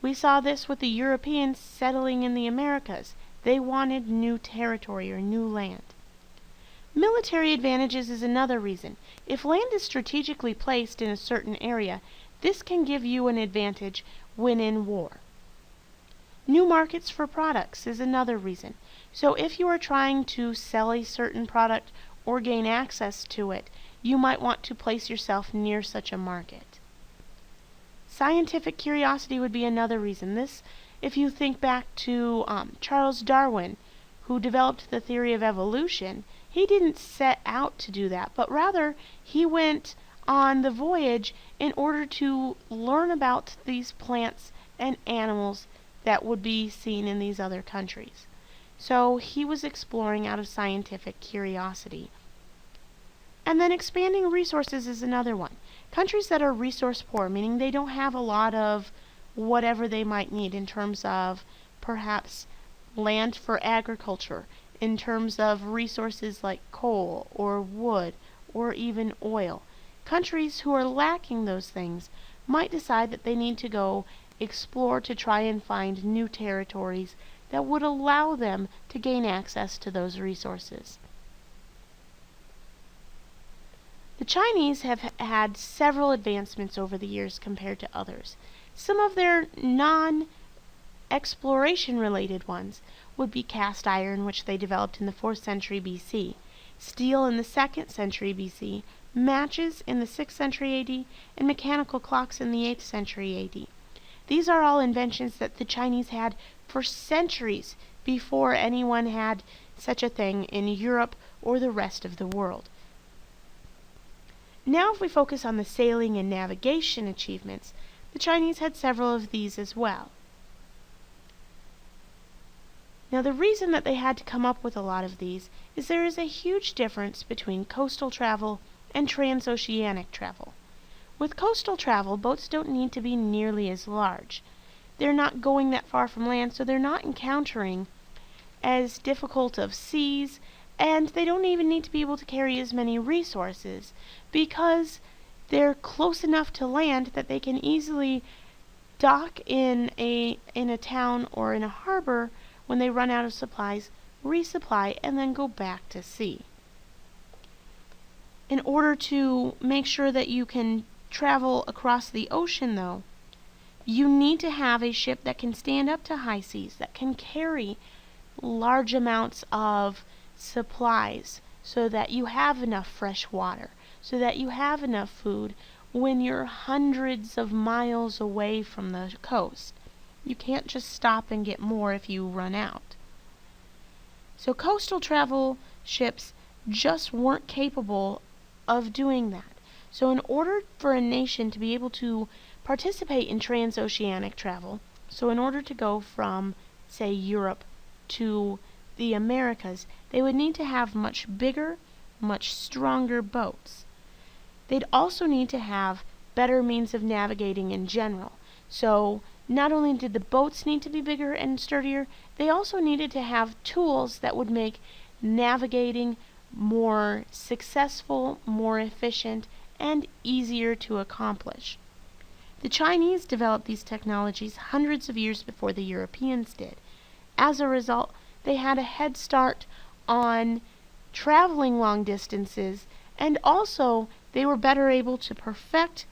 We saw this with the Europeans settling in the Americas. They wanted new territory or new land. Military advantages is another reason. If land is strategically placed in a certain area, this can give you an advantage when in war. New markets for products is another reason. So if you are trying to sell a certain product or gain access to it, you might want to place yourself near such a market. Scientific curiosity would be another reason. This, if you think back to Charles Darwin, who developed the theory of evolution, he didn't set out to do that, but rather he went on the voyage in order to learn about these plants and animals that would be seen in these other countries. So he was exploring out of scientific curiosity. And then expanding resources is another one. Countries that are resource poor, meaning they don't have a lot of whatever they might need in terms of perhaps land for agriculture, in terms of resources like coal or wood or even oil. Countries who are lacking those things might decide that they need to go explore to try and find new territories that would allow them to gain access to those resources. The Chinese have had several advancements over the years compared to others. Some of their non-exploration related ones would be cast iron, which they developed in the 4th century BC, steel in the 2nd century BC, matches in the 6th century AD, and mechanical clocks in the 8th century AD. These are all inventions that the Chinese had for centuries before anyone had such a thing in Europe or the rest of the world. Now if we focus on the sailing and navigation achievements, the Chinese had several of these as well. Now the reason that they had to come up with a lot of these is there is a huge difference between coastal travel and transoceanic travel. With coastal travel, boats don't need to be nearly as large. They're not going that far from land, so they're not encountering as difficult of seas, and they don't even need to be able to carry as many resources because they're close enough to land that they can easily dock in a town or in a harbor when they run out of supplies, resupply, and then go back to sea. In order to make sure that you can travel across the ocean, though, you need to have a ship that can stand up to high seas, that can carry large amounts of supplies so that you have enough fresh water, so that you have enough food when you're hundreds of miles away from the coast. You can't just stop and get more if you run out. So coastal travel ships just weren't capable of doing that. So in order for a nation to be able to participate in transoceanic travel, so in order to go from, say, Europe to the Americas, they would need to have much bigger, much stronger boats. They'd also need to have better means of navigating in general. So not only did the boats need to be bigger and sturdier, they also needed to have tools that would make navigating more successful, more efficient, and easier to accomplish. The Chinese developed these technologies hundreds of years before the Europeans did. As a result, they had a head start on traveling long distances, and also they were better able to perfect